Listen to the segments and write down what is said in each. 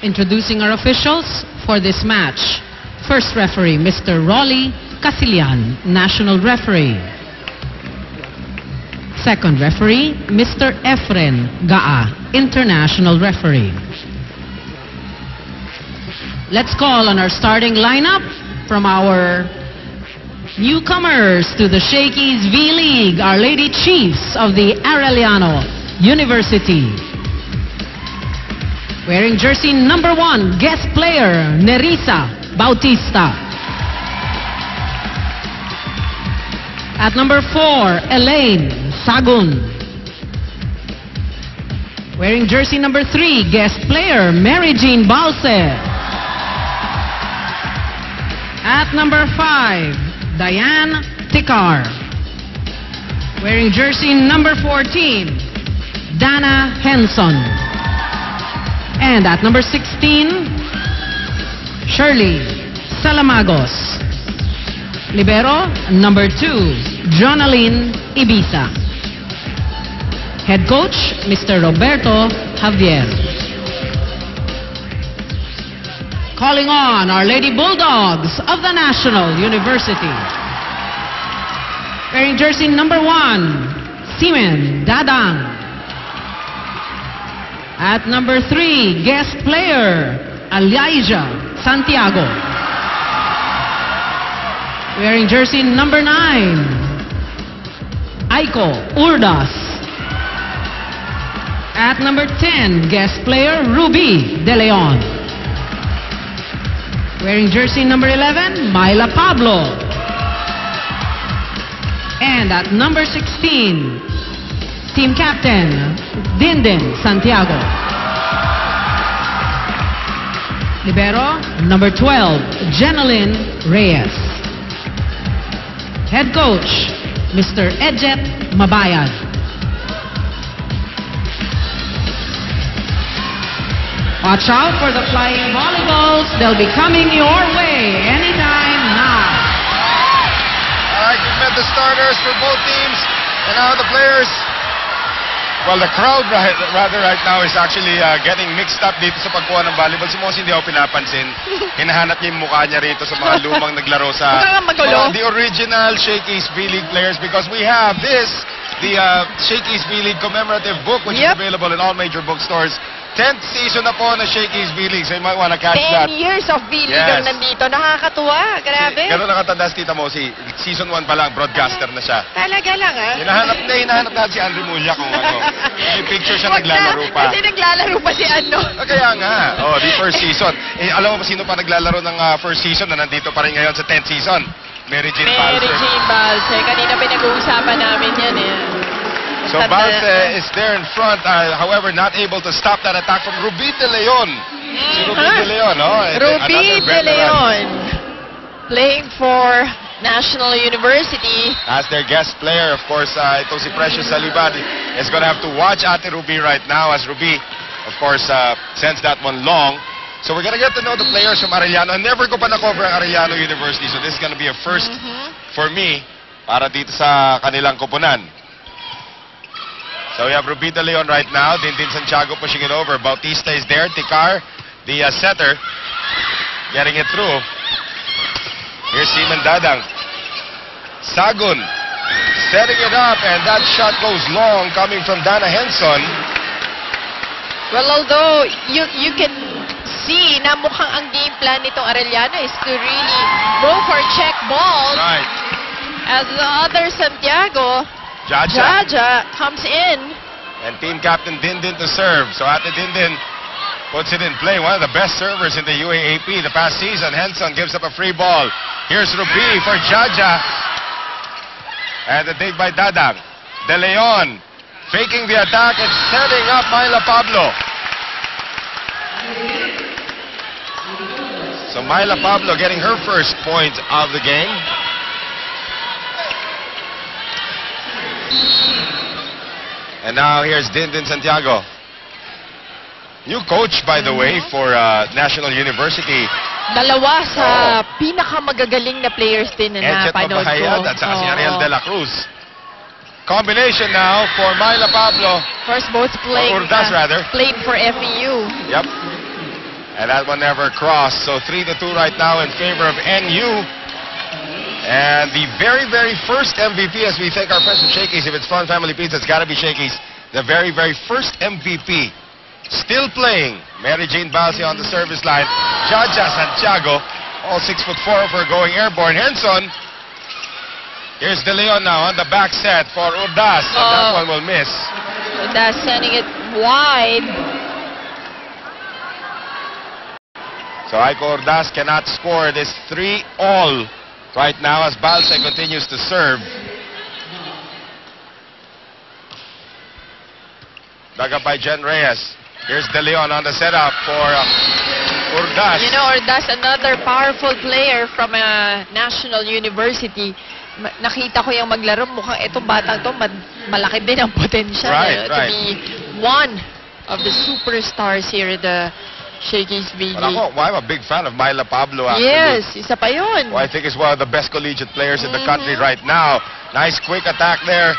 Introducing our officials for this match. First referee, Mr. Rolly Casilian, National Referee. Second referee, Mr. Efren Gaa, International Referee. Let's call on our starting lineup from our newcomers to the Shakey's V-League, Our Lady Chiefs of the Arellano University. Wearing jersey number 1, guest player, Nerissa Bautista. At number 4, Elaine Sagun. Wearing jersey number 3, guest player, Mary Jean Balse. At number 5, Diane Tikar. Wearing jersey number 14, Dana Henson. And at number 16, Shirley Salamagos. Libero, number 2, Jonaline Ibiza. Head coach, Mr. Roberto Javier. Calling on Our Lady Bulldogs of the National University. Wearing jersey number 1, Simen Dadang. At number 3, guest player, Elijah Santiago. Wearing jersey number 9, Aiko Urdas. At number 10, guest player, Ruby De Leon. Wearing jersey number 11, Myla Pablo. And at number 16, team captain, Dindin Santiago. Libero, number 12, Jeneline Reyes. Head coach, Mr. Edjet Mabayad. Watch out for the flying volleyballs. They'll be coming your way anytime now. All right, we've met the starters for both teams. And now the players. Well, the crowd rather right now is actually getting mixed up dito sa pagkuha ng volleyball. Si Mosi hindi ako pinapansin. Hinahanap niya yung mukha niya rito sa mga lumang naglaro sa the original Shakey's V-League players, because we have this, the Shakey's V-League commemorative book, which is available in all major bookstores. 10th season na po na Shakey's V-League, so you might want to catch 10 that. 10 years of V-League ang nandito. Nakakatuwa. Grabe. Gano'n nakatanda si Tita Mosi. Season 1 pa lang, broadcaster na siya. Talaga lang, ha? Hinahanap na si Andre Mulya kung ano. May picture siya naglalaro pa. Kasi naglalaro pa si ano. Kaya nga. Oh, the first season. Alam mo ba sino pa naglalaro ng first season na nandito pa rin ngayon sa 10th season? Mary Jean Balse. Mary Jean Balse. Kanina pinag-uusapan namin yan, eh. So Balse is there in front, however, not able to stop that attack from Ruby De Leon. Si Ruby De Leon, oh. Ruby De Leon. Playing for National University. As their guest player, of course, ito si Precious Salibad is going to have to watch Ate Ruby right now, as Ruby, of course, sends that one long. So we're going to get to know the players from Arellano. And never ko pa na-cover ang Arellano University, so this is going to be a first for me para dito sa kanilang kupunan. So we have Ruby De Leon right now. Dindin Santiago pushing it over. Bautista is there. Tikar, the setter, getting it through. Here's Simen Dadang. Sagun setting it up, and that shot goes long coming from Dana Henson. Well, although you can see na mukhang ang game plan nitong Arellano is to really go for check balls. Right. As the other Santiago, Jaja comes in. And team captain Dindin to serve. So Ate Dindin puts it in play. One of the best servers in the UAAP the past season. Henson gives up a free ball. Here's Ruby for Jaja. And the dig by Dadang. De Leon faking the attack and setting up Myla Pablo. So Myla Pablo getting her first point of the game. And now here's Dindin Santiago. New coach, by the way, for National University. Dalawa sa pinakamagagaling na players din na napanood ko. Edjet at saka si Ariel De La Cruz. Combination now for Myla Pablo. First both playing, Urdas, rather. played for FEU. Yep. And that one never crossed. So 3-2 right now in favor of NU. And the very, very first MVP, as we thank our friends from Shakey's. If it's Fun Family Pizza, it's got to be Shakey's. The very, very first MVP. Still playing. Mary Jane Balsi on the service line. Jaja Santiago, all 6'4" for going airborne. Henson. Here's De Leon now on the back set for Urdas. And that one will miss. Urdas sending it wide. So Aiko Urdas cannot score this 3-all right now as Balse continues to serve. Dug up by Jen Reyes. Here's De Leon on the setup for Urdas. You know, Urdas, another powerful player from a national university. Nakita ko yung maglaro. Mukhang itong batang to, malaki din ang potential Right. to be one of the superstars here at the Shakey's V League. Well, I'm a big fan of Myla Pablo, actually. Yes, isa pa yun. Who I think is one of the best collegiate players in the country right now. Nice quick attack there.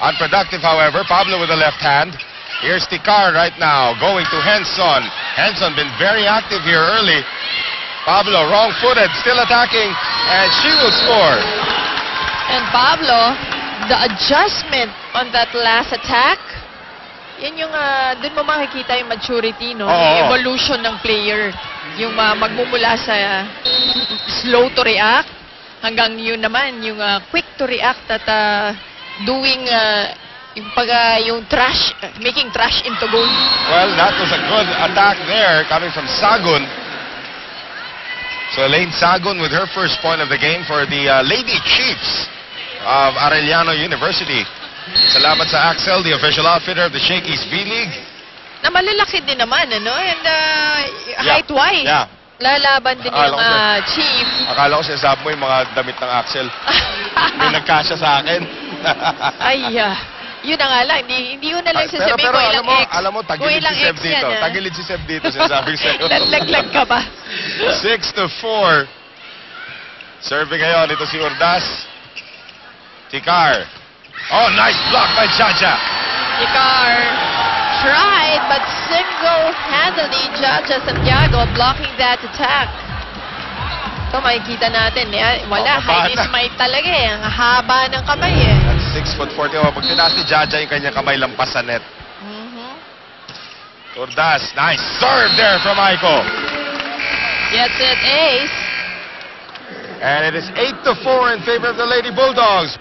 Unproductive, however. Pablo with the left hand. Here's Tikar right now, going to Henson. Henson been very active here early. Pablo wrong-footed, still attacking, and she will score. And Pablo, the adjustment on that last attack, yan yung, dun mo makikita yung maturity, no? Yung evolution ng player. Yung magmumula sa slow to react, hanggang yun naman, yung quick to react at doing, yung trash, making trash into goal. Well, that was a good attack there coming from Sagun. So Elaine Sagun with her first point of the game for the Lady Chiefs of Arellano University. Salamat sa Axel, the official outfitter of the Shakey's V-League. Na malalaki din naman, ano? And height-wise, lalaban din yung Chief. Akala ko sinasabi mo yung mga damit ng Axel. May nagkasya sa akin. Ay, yun na nga lang. Hindi yun na lang sasabihin ko ilang X. Alam mo, tagilid si Seb dito. Tagilid si Seb dito, sinasabi sa'yo. Lalaglag ka ba? 6-4. Serving ngayon, ito si Urdas. Tikar. Oh, nice block by Jaja. Tikar tried, but single-handedly, Jaja Santiago blocking that attack. Ito, makikita natin. Wala, high smite talaga eh. Ang haba ng kamay eh. At 6'4". Pag tinaas ni Jaja yung kanyang kamay lampas sa net. Urdas, nice serve there from Aiko. Gets it, ace. And it is 8-4 in favor of the Lady Bulldogs.